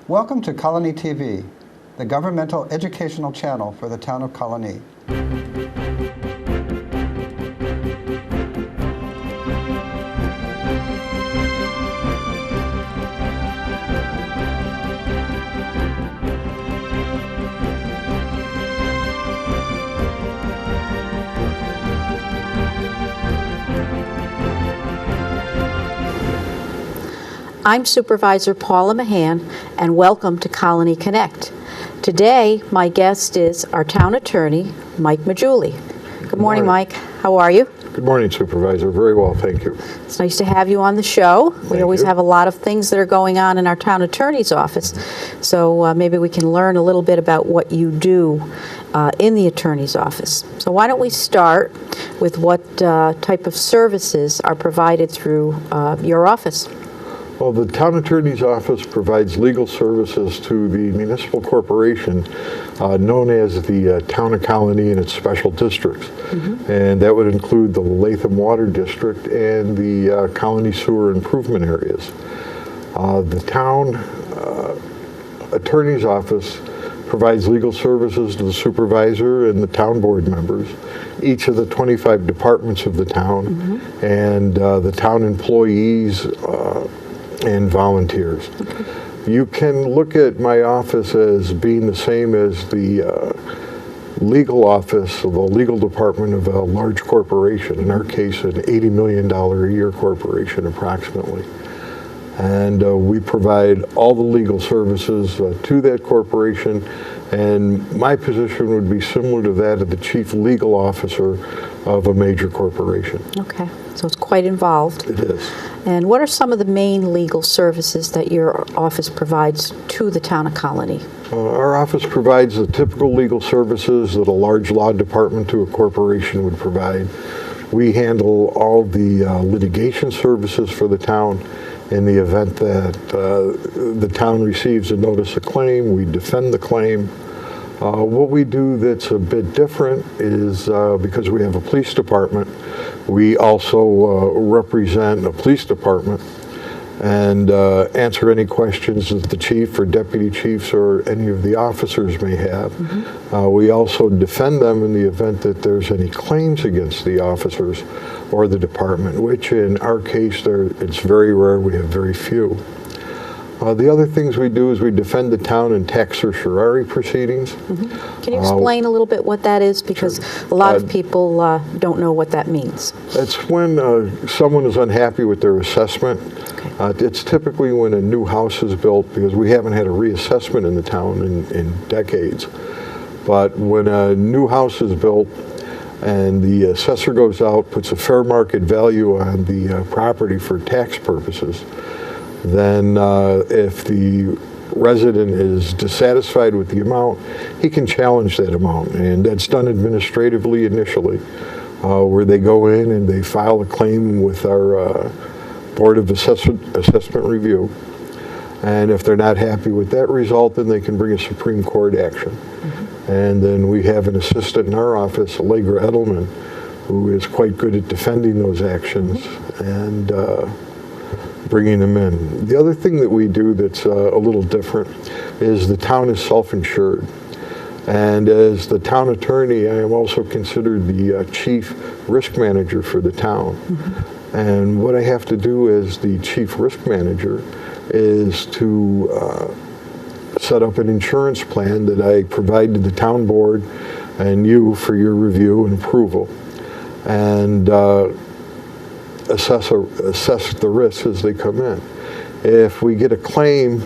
Welcome to Colonie TV, the governmental educational channel for the town of Colonie. I'm Supervisor Paula Mahan, and welcome to Colonie Connect. Today, my guest is our Town Attorney, Mike Maggiulli. Good morning, Mike. How are you? Good morning, Supervisor. Very well, thank you. It's nice to have you on the show. We always have a lot of things that are going on in our Town Attorney's office, so maybe we can learn a little bit about what you do in the Attorney's office. So why don't we start with what type of services are provided through your office? Well, the Town Attorney's Office provides legal services to the municipal corporation known as the Town of Colonie and its special districts. And that would include the Latham Water District and the Colonie Sewer Improvement Areas. The Town Attorney's Office provides legal services to the supervisor and the town board members, each of the 25 departments of the town, and the town employees and volunteers. You can look at my office as being the same as the legal office of the legal department of a large corporation, in our case an $80 million a year corporation approximately. And we provide all the legal services to that corporation, and my position would be similar to that of the chief legal officer of a major corporation. Okay, so it's quite involved. It is. And what are some of the main legal services that your office provides to the town of Colonie? Our office provides the typical legal services that a large law department to a corporation would provide. We handle all the litigation services for the town. In the event that the town receives a notice of claim, we defend the claim. What we do that's a bit different is because we have a police department, we also represent a police department and answer any questions that the chief or deputy chiefs or any of the officers may have. We also defend them in the event that there's any claims against the officers or the department, which in our case, it's very rare. We have very few. The other things we do is we defend the town in tax certiorari proceedings. Can you explain a little bit what that is? Because a lot of people don't know what that means. It's when someone is unhappy with their assessment. It's typically when a new house is built, because we haven't had a reassessment in the town in decades. But when a new house is built and the assessor goes out, puts a fair market value on the property for tax purposes, then if the resident is dissatisfied with the amount, he can challenge that amount. And that's done administratively initially, where they go in and they file a claim with our Board of Assessment Review. And if they're not happy with that result, then they can bring a Supreme Court action. And then we have an assistant in our office, Allegra Edelman, who is quite good at defending those actions and bringing them in. The other thing that we do that's a little different is the town is self-insured. And as the town attorney, I am also considered the chief risk manager for the town. And what I have to do as the chief risk manager is to set up an insurance plan that I provide to the town board and you for your review and approval, and assess the risks as they come in. If we get a claim,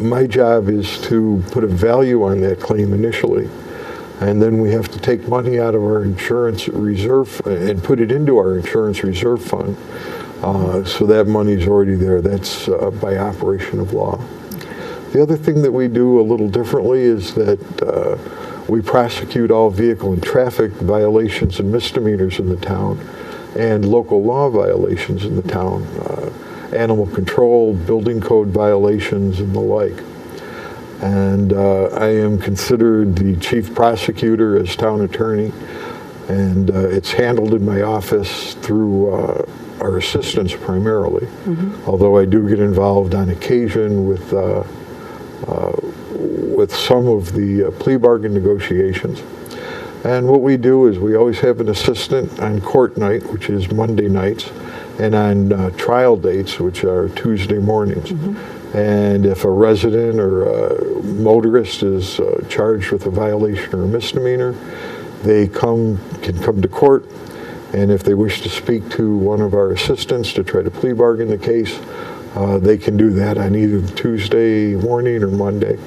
my job is to put a value on that claim initially, and then we have to take money out of our insurance reserve and put it into our insurance reserve fund. So that money is already there. That's by operation of law. The other thing that we do a little differently is that we prosecute all vehicle and traffic violations and misdemeanors in the town, and local law violations in the town, animal control, building code violations, and the like. And I am considered the chief prosecutor as town attorney, and it's handled in my office through our assistants primarily, although I do get involved on occasion with with some of the plea bargain negotiations. And what we do is we always have an assistant on court night, which is Monday nights, and on trial dates, which are Tuesday mornings. And if a resident or a motorist is charged with a violation or a misdemeanor, they can come to court, and if they wish to speak to one of our assistants to try to plea bargain the case, they can do that on either Tuesday morning or Monday.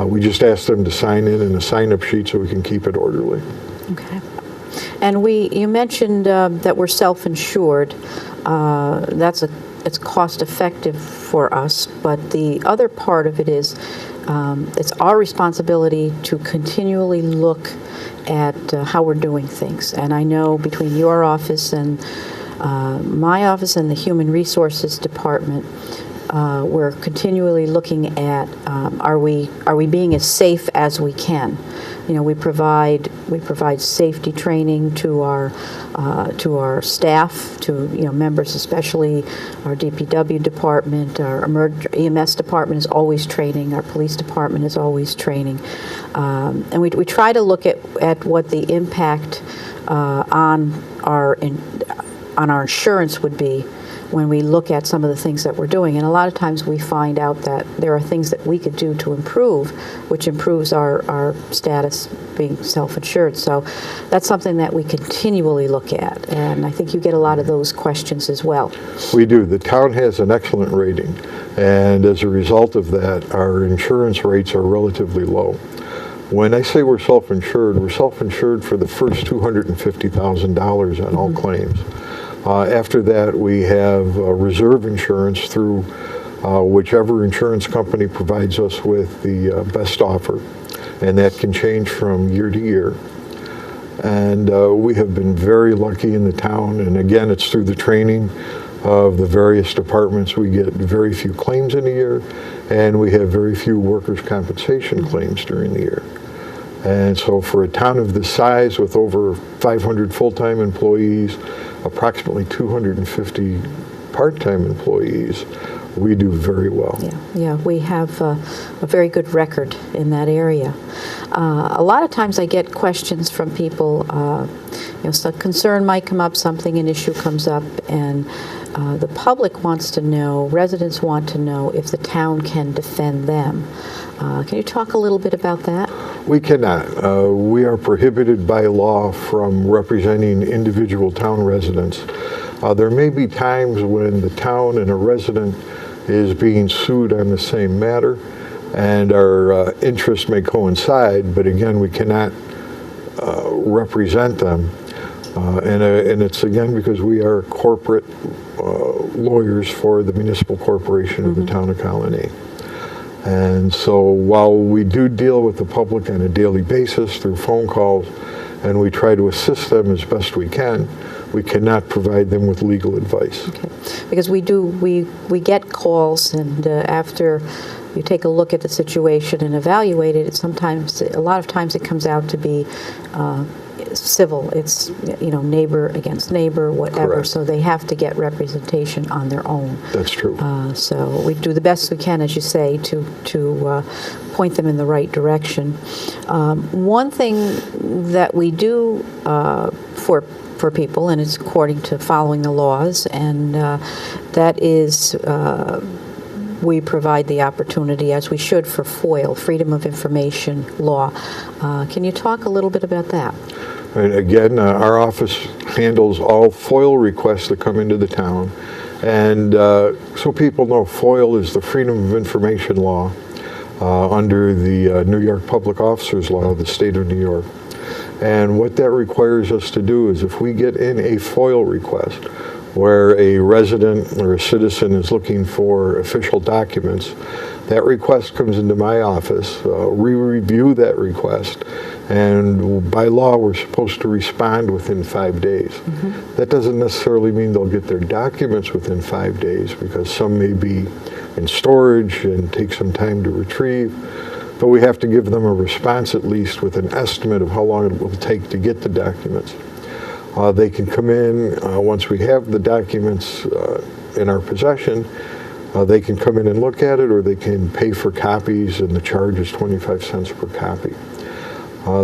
We just ask them to sign in a sign-up sheet so we can keep it orderly. Okay. And you mentioned that we're self-insured. It's cost-effective for us, but the other part of it is it's our responsibility to continually look at how we're doing things. And I know between your office and my office and the Human Resources Department, we're continually looking at are we being as safe as we can. You know, we provide safety training to our staff, to members, especially our DPW department, our EMS department is always training, our police department is always training, and we try to look at what the impact on our insurance would be when we look at some of the things that we're doing. And a lot of times we find out that there are things that we could do to improve, which improves our status being self-insured. So that's something that we continually look at. And I think you get a lot of those questions as well. We do. The town has an excellent rating. And as a result of that, our insurance rates are relatively low. When I say we're self-insured for the first $250,000 on all claims. After that, we have reserve insurance through whichever insurance company provides us with the best offer, and that can change from year to year. And we have been very lucky in the town, and again, it's through the training of the various departments. We get very few claims in a year, and we have very few workers' compensation claims during the year. And so for a town of this size with over 500 full-time employees, approximately 250 part-time employees, we do very well. Yeah, we have a very good record in that area. A lot of times I get questions from people, so a concern might come up, an issue comes up, and the public wants to know, residents want to know if the town can defend them. Can you talk a little bit about that? We cannot. We are prohibited by law from representing individual town residents. There may be times when the town and a resident is being sued on the same matter, and our interests may coincide, but again, we cannot represent them. And it's again because we are corporate lawyers for the municipal corporation of the town of Colonie. And so while we do deal with the public on a daily basis through phone calls, and we try to assist them as best we cannot provide them with legal advice. Okay. Because we get calls, and after you take a look at the situation and evaluate it, a lot of times it comes out to be civil. It's neighbor against neighbor, whatever. Correct. So they have to get representation on their own. That's true. So we do the best we can, as you say, to point them in the right direction. One thing that we do for people, and it's according to following the laws, and that is we provide the opportunity, as we should, for FOIL, Freedom of Information Law. Can you talk a little bit about that? And again, our office handles all FOIL requests that come into the town. And so people know, FOIL is the Freedom of Information Law under the New York Public Officers Law of the state of New York. And what that requires us to do is if we get in a FOIL request where a resident or a citizen is looking for official documents, that request comes into my office. We review that request, and by law we're supposed to respond within 5 days. That doesn't necessarily mean they'll get their documents within 5 days, because some may be in storage and take some time to retrieve, but we have to give them a response at least with an estimate of how long it will take to get the documents. They can come in once we have the documents in our possession. They can come in and look at it, or they can pay for copies, and the charge is 25 cents per copy.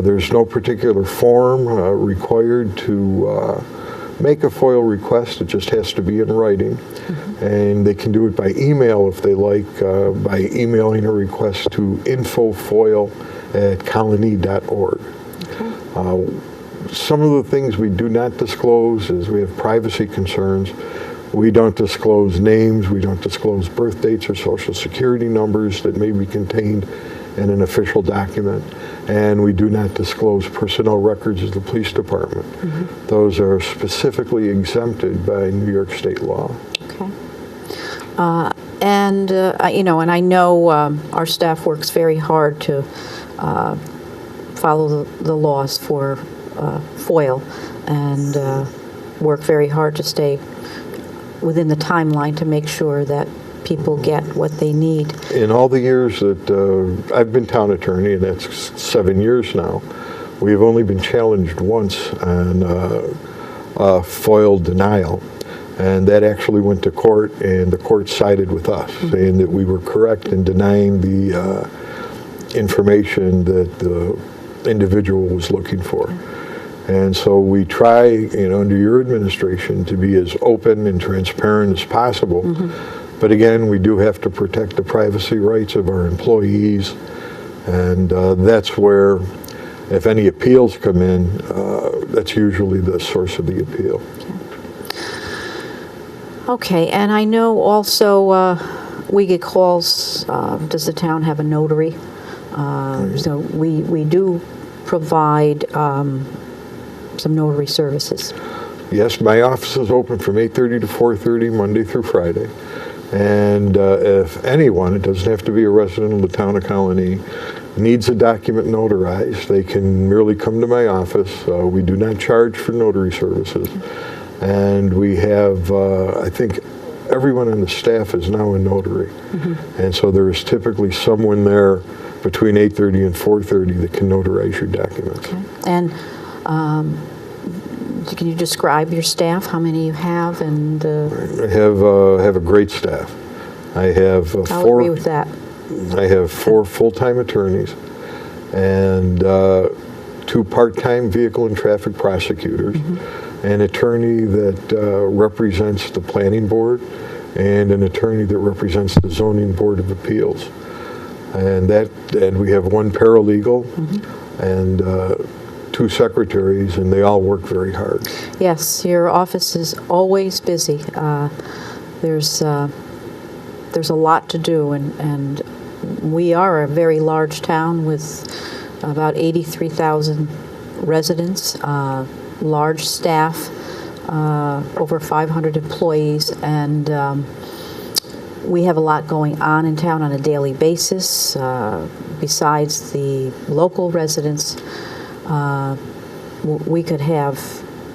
There's no particular form required to make a FOIL request. It just has to be in writing. And they can do it by email if they like, by emailing a request to infofoil@colonie.org. Some of the things we do not disclose is we have privacy concerns. We don't disclose names, we don't disclose birth dates or social security numbers that may be contained in an official document, and we do not disclose personnel records of the police department. Those are specifically exempted by New York state law. Okay. And I know our staff works very hard to follow the laws for FOIL, and work very hard to stay within the timeline to make sure that people get what they need. In all the years that I've been town attorney, and that's 7 years now, we've only been challenged once on FOIL denial. And that actually went to court, and the court sided with us, saying that we were correct in denying the information that the individual was looking for. And so we try, under your administration, to be as open and transparent as possible. But again, we do have to protect the privacy rights of our employees, and that's where, if any appeals come in, that's usually the source of the appeal. Okay, and I know also we get calls, does the town have a notary? So we do provide some notary services. Yes, my office is open from 8:30 to 4:30, Monday through Friday. And if anyone, it doesn't have to be a resident of the town of Colonie, needs a document notarized, they can merely come to my office. We do not charge for notary services. And we have, I think, everyone on the staff is now a notary. And so there is typically someone there between 8:30 and 4:30 that can notarize your documents. Okay. And can you describe your staff, how many you have? And I have a great staff. I have I'll agree with that. I have 4 full-time attorneys and 2 part-time vehicle and traffic prosecutors, an attorney that represents the planning board, and an attorney that represents the zoning board of appeals. And we have 1 paralegal and 2 secretaries, and they all work very hard. Yes, your office is always busy. There's a lot to do, and we are a very large town with about 83,000 residents, large staff, over 500 employees, and we have a lot going on in town on a daily basis. Besides the local residents, we could have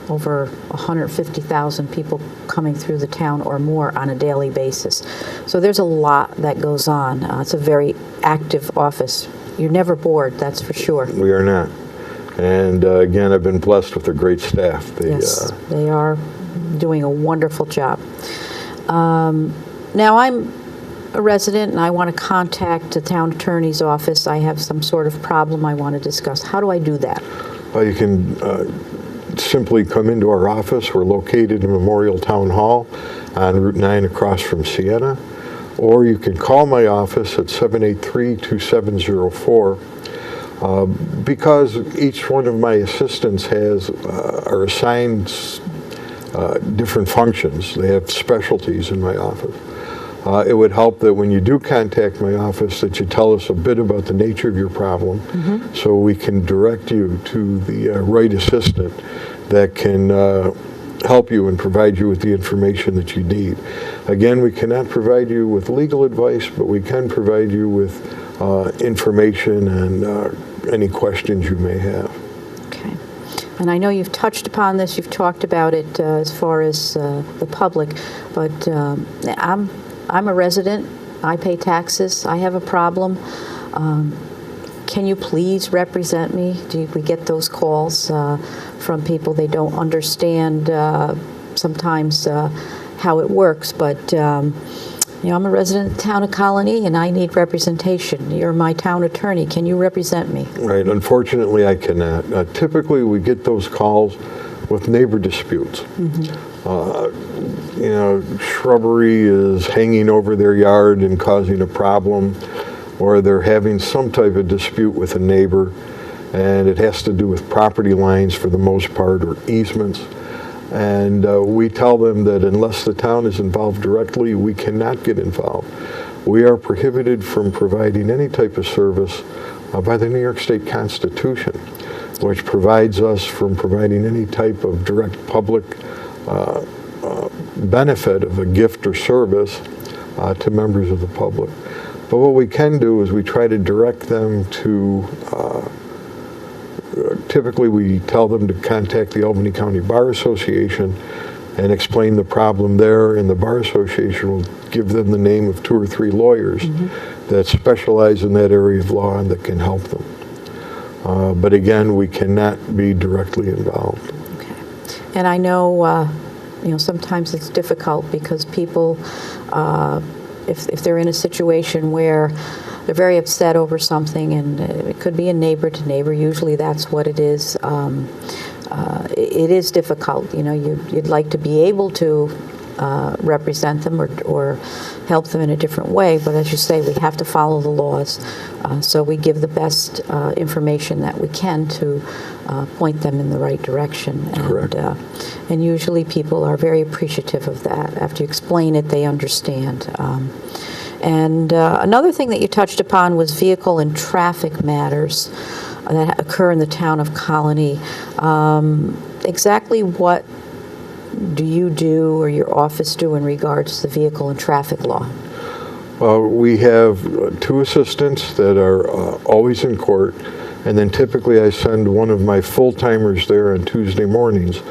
over 150,000 people coming through the town or more on a daily basis. So there's a lot that goes on. It's a very active office. You're never bored, that's for sure. We are not. And again, I've been blessed with a great staff. Yes, they are doing a wonderful job. Now I'm a resident and I want to contact the town attorney's office. I have some sort of problem I want to discuss. How do I do that? Well, you can simply come into our office. We're located in Memorial Town Hall on Route 9 across from Siena. Or you can call my office at 783-2704. Because each one of my assistants are assigned different functions. They have specialties in my office. It would help that when you do contact my office that you tell us a bit about the nature of your problem, so we can direct you to the right assistant that can help you and provide you with the information that you need. Again, we cannot provide you with legal advice, but we can provide you with information and any questions you may have. Okay. And I know you've touched upon this, you've talked about it as far as the public, but I'm a resident, I pay taxes, I have a problem. Can you please represent me? Do we get those calls from people? They don't understand sometimes how it works, but I'm a resident of the town of Colonie, and I need representation. You're my town attorney. Can you represent me? Right. Unfortunately, I cannot. Typically, we get those calls with neighbor disputes. Shrubbery is hanging over their yard and causing a problem, or they're having some type of dispute with a neighbor, and it has to do with property lines for the most part, or easements. And we tell them that unless the town is involved directly, we cannot get involved. We are prohibited from providing any type of service by the New York State Constitution, which provides us from providing any type of direct public benefit of a gift or service to members of the public. But what we can do is we try to direct them to, typically we tell them to contact the Albany County Bar Association and explain the problem there, and the Bar Association will give them the name of 2 or 3 lawyers that specialize in that area of law and that can help them. But again, we cannot be directly involved. Okay. And I know, sometimes it's difficult because people, if they're in a situation where they're very upset over something, and it could be a neighbor to neighbor, usually that's what it is. It is difficult. You'd like to be able to represent them or help them in a different way, but as you say, we have to follow the laws. So we give the best information that we can to point them in the right direction. Correct. And usually people are very appreciative of that. After you explain it, they understand. And another thing that you touched upon was vehicle and traffic matters that occur in the town of Colonie. Exactly what do you do or your office do in regards to the vehicle and traffic law? We have 2 assistants that are always in court, and then typically I send one of my full-timers there on Tuesday mornings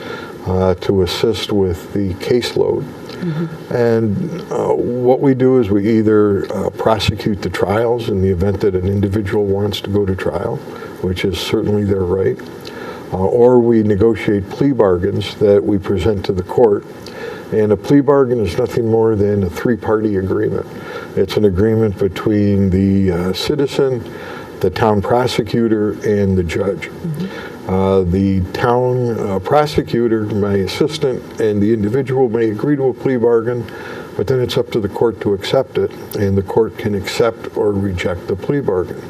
to assist with the caseload. And what we do is we either prosecute the trials in the event that an individual wants to go to trial, which is certainly their right, or we negotiate plea bargains that we present to the court. And a plea bargain is nothing more than a 3-party agreement. It's an agreement between the citizen, the town prosecutor, and the judge. The town prosecutor, my assistant, and the individual may agree to a plea bargain, but then it's up to the court to accept it, and the court can accept or reject the plea bargain.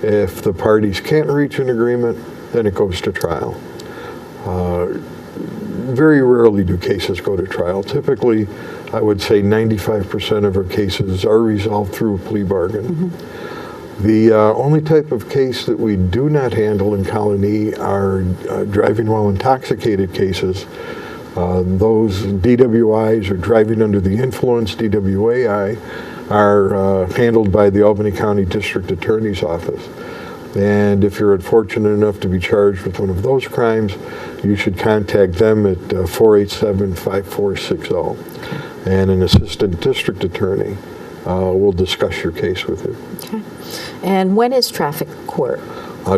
If the parties can't reach an agreement, then it goes to trial. Very rarely do cases go to trial. Typically, I would say 95% of our cases are resolved through a plea bargain. The only type of case that we do not handle in Colonie are driving while intoxicated cases. Those DWIs, or driving under the influence, DWAI, are handled by the Albany County District Attorney's Office. And if you're unfortunate enough to be charged with one of those crimes, you should contact them at 487-5460. And an assistant district attorney will discuss your case with you. Okay. And when is traffic court?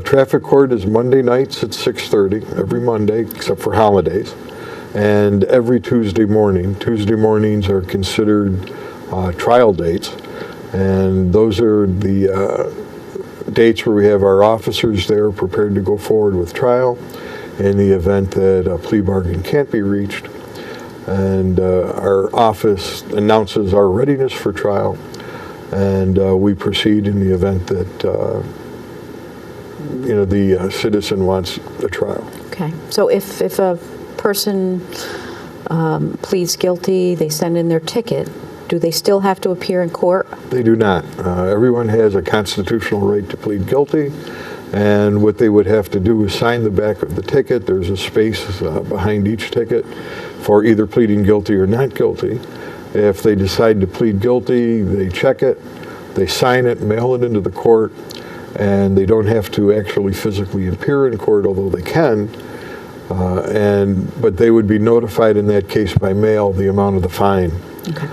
Traffic court is Monday nights at 6:30, every Monday, except for holidays, and every Tuesday morning. Tuesday mornings are considered trial dates, and those are the dates where we have our officers there prepared to go forward with trial in the event that a plea bargain can't be reached. And our office announces our readiness for trial, and we proceed in the event that the citizen wants a trial. Okay. So if a person pleads guilty, they send in their ticket, do they still have to appear in court? They do not. Everyone has a constitutional right to plead guilty, and what they would have to do is sign the back of the ticket. There's a space behind each ticket for either pleading guilty or not guilty. If they decide to plead guilty, they check it, they sign it, mail it into the court, and they don't have to actually physically appear in court, although they can. But they would be notified in that case by mail the amount of the fine. Okay.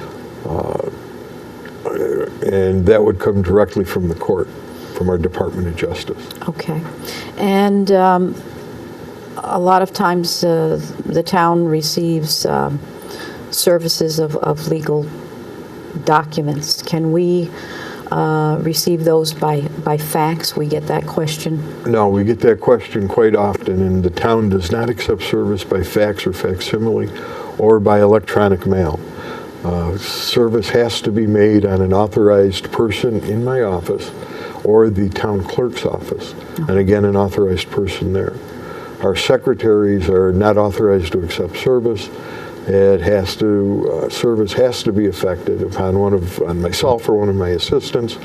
And that would come directly from the court, from our Department of Justice. Okay. And a lot of times the town receives services of legal documents, can we receive those by fax? We get that question. No, we get that question quite often, and the town does not accept service by fax or facsimile or by electronic mail. Service has to be made on an authorized person in my office or the town clerk's office, and again, an authorized person there. Our secretaries are not authorized to accept service. Service has to be effected on myself or one of my assistants,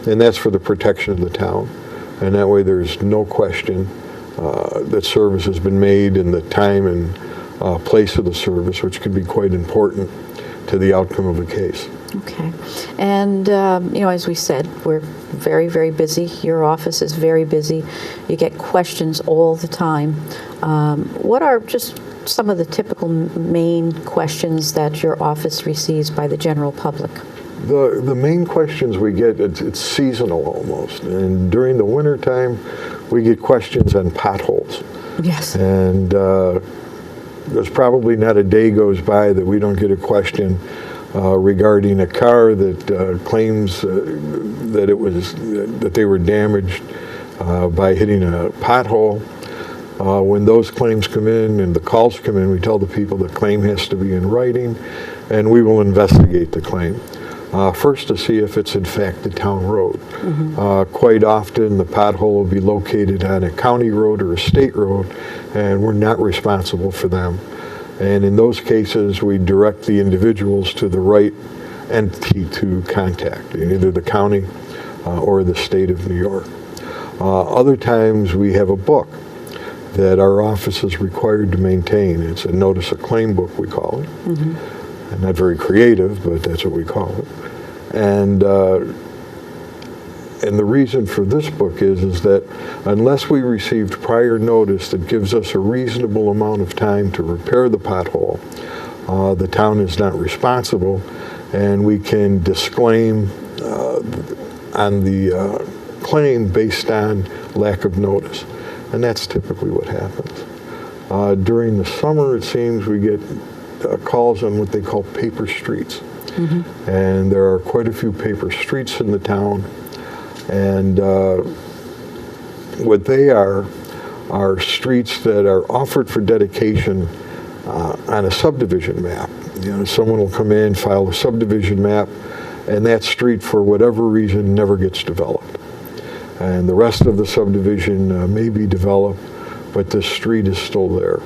and that's for the protection of the town. And that way there's no question that service has been made in the time and place of the service, which can be quite important to the outcome of a case. Okay. And, as we said, we're very, very busy. Your office is very busy. You get questions all the time. What are just some of the typical main questions that your office receives by the general public? The main questions we get, it's seasonal almost. And during the winter time, we get questions on potholes. Yes. And there's probably not a day goes by that we don't get a question regarding a car that claims that they were damaged by hitting a pothole. When those claims come in and the calls come in, we tell the people the claim has to be in writing, and we will investigate the claim. First to see if it's in fact a town road. Quite often the pothole will be located on a county road or a state road, and we're not responsible for them. And in those cases, we direct the individuals to the right entity to contact, either the county or the state of New York. Other times we have a book that our office is required to maintain. It's a notice of claim book, we call it. And not very creative, but that's what we call it. And the reason for this book is that unless we received prior notice that gives us a reasonable amount of time to repair the pothole, the town is not responsible, and we can disclaim on the claim based on lack of notice. And that's typically what happens. During the summer, it seems we get calls on what they call paper streets. And there are quite a few paper streets in the town. And what they are streets that are offered for dedication on a subdivision map. Someone will come in, file a subdivision map, and that street, for whatever reason, never gets developed. And the rest of the subdivision may be developed, but the street is still there.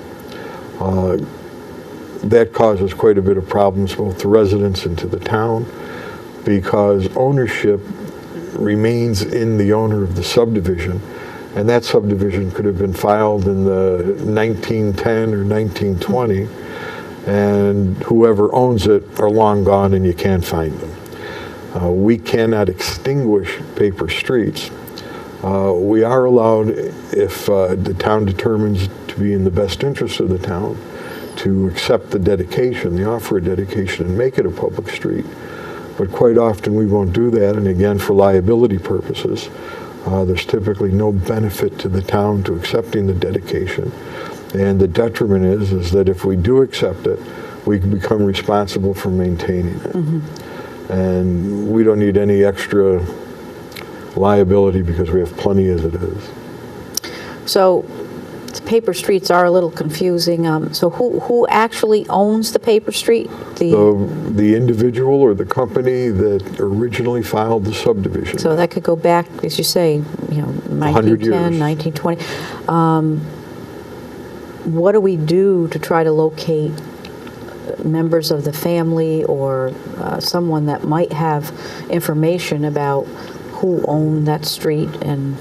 That causes quite a bit of problems both to residents and to the town, because ownership remains in the owner of the subdivision, and that subdivision could have been filed in the 1910 or 1920, and whoever owns it are long gone and you can't find them. We cannot extinguish paper streets. We are allowed, if the town determines to be in the best interest of the town, to accept the dedication, the offer of dedication, and make it a public street. But quite often we won't do that, and again, for liability purposes, there's typically no benefit to the town to accepting the dedication. And the detriment is that if we do accept it, we can become responsible for maintaining it. And we don't need any extra liability because we have plenty as it is. So the paper streets are a little confusing. So who actually owns the paper street? The individual or the company that originally filed the subdivision. So that could go back, as you say, 1910, 1920. What do we do to try to locate members of the family or someone that might have information about who owned that street? And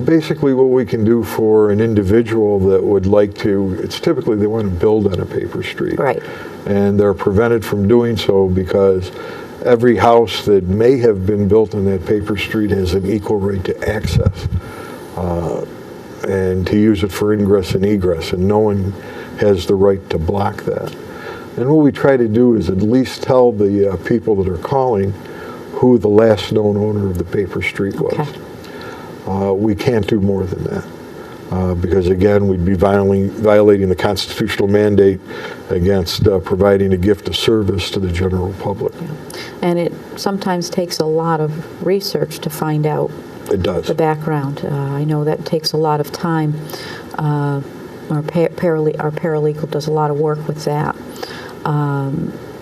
basically what we can do for an individual that would like to, it's typically they want to build on a paper street. Right. And they're prevented from doing so because every house that may have been built on that paper street has an equal right to access and to use it for ingress and egress, and no one has the right to block that. And what we try to do is at least tell the people that are calling who the last known owner of the paper street was. Okay. We can't do more than that. because again, we'd be violating the constitutional mandate against providing a gift of service to the general public. And it sometimes takes a lot of research to find out It does. the background. I know that takes a lot of time. Our paralegal does a lot of work with that.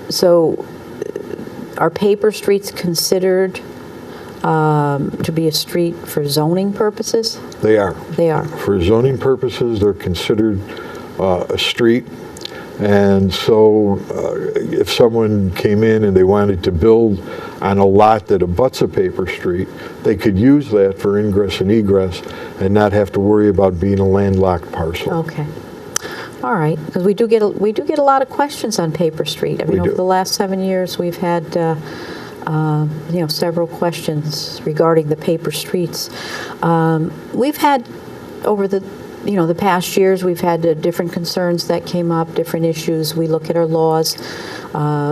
So are paper streets considered to be a street for zoning purposes? They are. They are. For zoning purposes, they're considered a street. And so if someone came in and they wanted to build on a lot that abuts a paper street, they could use that for ingress and egress and not have to worry about being a landlocked parcel. Okay. All right, because we do get a lot of questions on Paper Street. I mean, We do. over the last 7 years, we've had several questions regarding the paper streets. We've had over the past years, we've had different concerns that came up, different issues. We look at our laws,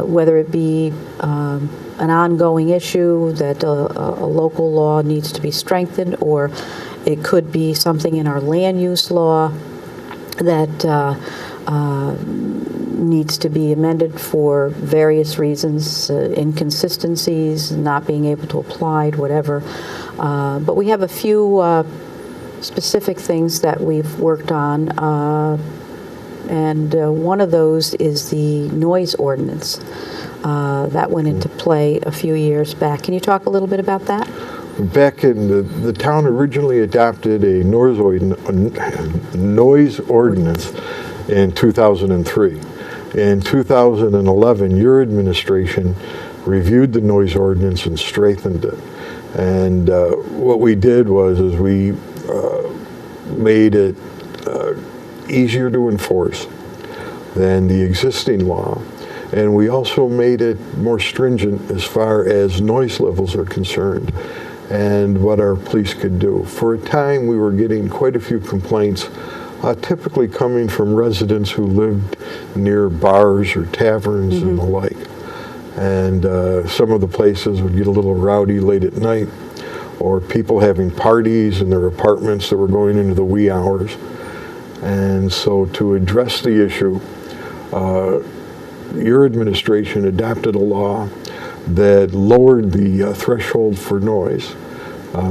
whether it be an ongoing issue that a local law needs to be strengthened, or it could be something in our land use law that needs to be amended for various reasons, inconsistencies, not being able to apply, whatever. But we have a few specific things that we've worked on, and one of those is the noise ordinance. That went into play a few years back. Can you talk a little bit about that? Back in the town originally adopted a noise ordinance in 2003. In 2011, your administration reviewed the noise ordinance and strengthened it. And what we did was we made it easier to enforce than the existing law. And we also made it more stringent as far as noise levels are concerned and what our police could do. For a time, we were getting quite a few complaints, typically coming from residents who lived near bars or taverns and the like. And some of the places would get a little rowdy late at night, or people having parties in their apartments that were going into the wee hours. And so to address the issue, your administration adopted a law that lowered the threshold for noise,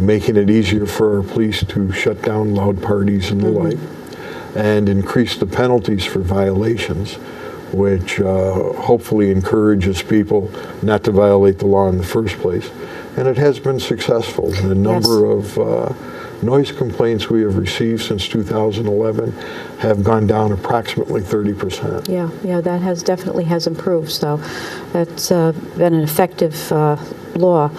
making it easier for our police to shut down loud parties and the like, and increased the penalties for violations, which hopefully encourages people not to violate the law in the first place. And it has been successful. The number of noise complaints we have received since 2011 have gone down approximately 30%. Yeah, that definitely has improved. So that's been an effective law.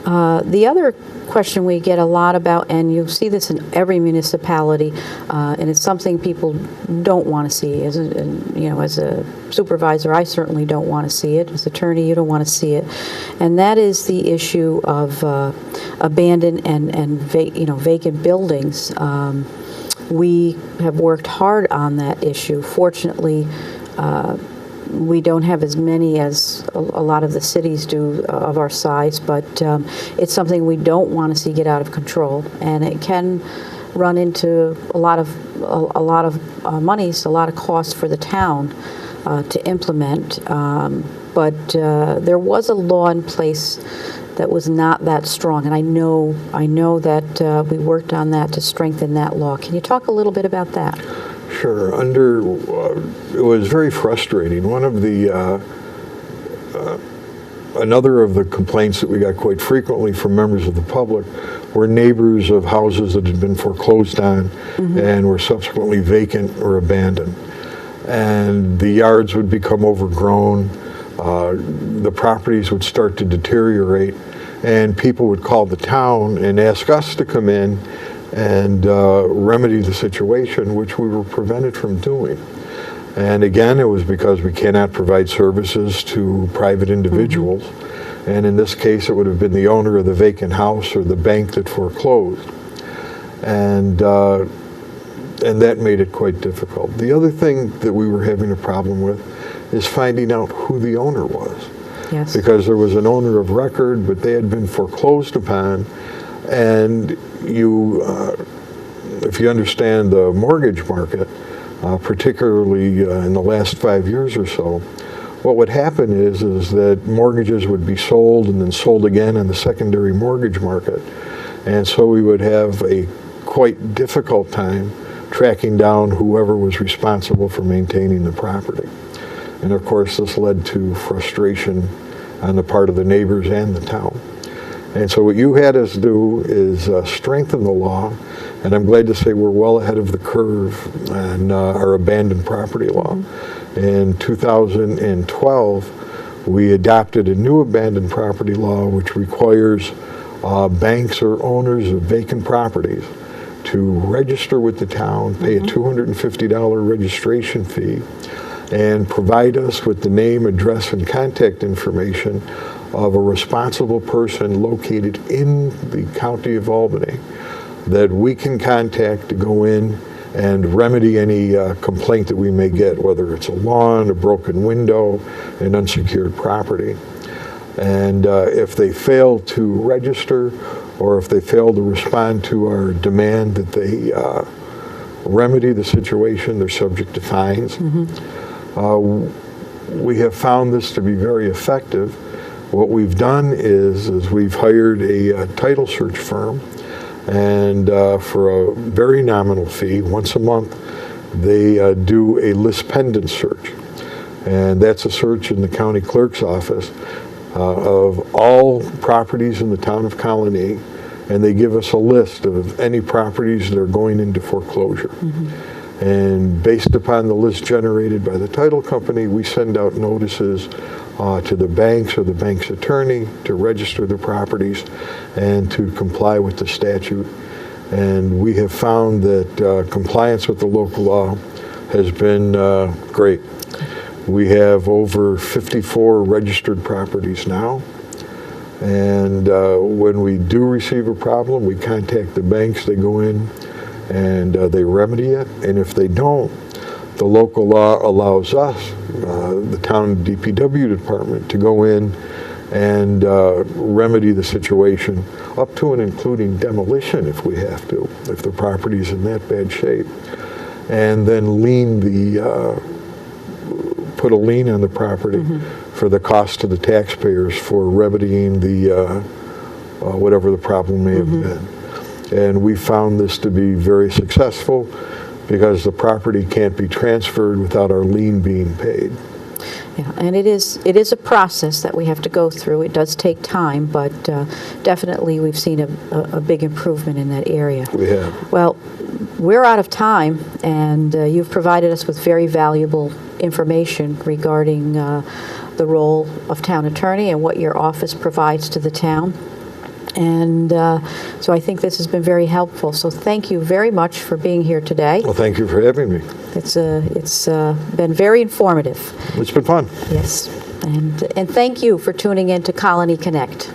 The other question we get a lot about, and you see this in every municipality, and it's something people don't want to see. As a supervisor, I certainly don't want to see it. As attorney, you don't want to see it, and that is the issue of abandoned and vacant buildings. We have worked hard on that issue. Fortunately, we don't have as many as a lot of the cities do of our size, but it's something we don't want to see get out of control, and it can run into a lot of monies, a lot of costs for the town to implement. But there was a law in place that was not that strong, and I know that we worked on that to strengthen that law. Can you talk a little bit about that? Sure. It was very frustrating. One of the another of the complaints that we got quite frequently from members of the public were neighbors of houses that had been foreclosed on and were subsequently vacant or abandoned. And the yards would become overgrown, the properties would start to deteriorate, and people would call the town and ask us to come in and remedy the situation, which we were prevented from doing. And again, it was because we cannot provide services to private individuals. And in this case, it would have been the owner of the vacant house or the bank that foreclosed. And that made it quite difficult. The other thing that we were having a problem with is finding out who the owner was. Yes. Because there was an owner of record, but they had been foreclosed upon, and you if you understand the mortgage market, particularly in the last 5 years or so, what would happen is that mortgages would be sold and then sold again in the secondary mortgage market. And so we would have a quite difficult time tracking down whoever was responsible for maintaining the property. And of course, this led to frustration on the part of the neighbors and the town. And so what you had us do is strengthen the law, and I'm glad to say we're well ahead of the curve on our abandoned property law. In 2012, we adopted a new abandoned property law which requires banks or owners of vacant properties to register with the town, pay a $250 registration fee, and provide us with the name, address, and contact information of a responsible person located in the county of Albany that we can contact to go in and remedy any complaint that we may get, whether it's a lawn, a broken window, an unsecured property. And if they fail to register, or if they fail to respond to our demand that they remedy the situation, they're subject to fines. We have found this to be very effective. What we've done is we've hired a title search firm, and for a very nominal fee, once a month, they do a list pendant search. And that's a search in the county clerk's office of all properties in the town of Colonie, and they give us a list of any properties that are going into foreclosure. And based upon the list generated by the title company, we send out notices to the banks or the bank's attorney to register the properties and to comply with the statute. And we have found that compliance with the local law has been great. We have over 54 registered properties now. And when we do receive a problem, we contact the banks, they go in and they remedy it. And if they don't, the local law allows us, the town DPW department, to go in and remedy the situation up to and including demolition if we have to, if the property's in that bad shape. And then put a lien on the property for the cost to the taxpayers for remedying the whatever the problem may have been. And we found this to be very successful because the property can't be transferred without our lien being paid. Yeah, and it is a process that we have to go through. It does take time, but definitely we've seen a big improvement in that area. We have. Well, we're out of time, and you've provided us with very valuable information regarding the role of town attorney and what your office provides to the town. And so I think this has been very helpful. So thank you very much for being here today. Well, thank you for having me. It's been very informative. It's been fun. Yes. And thank you for tuning in to Colonie Connect.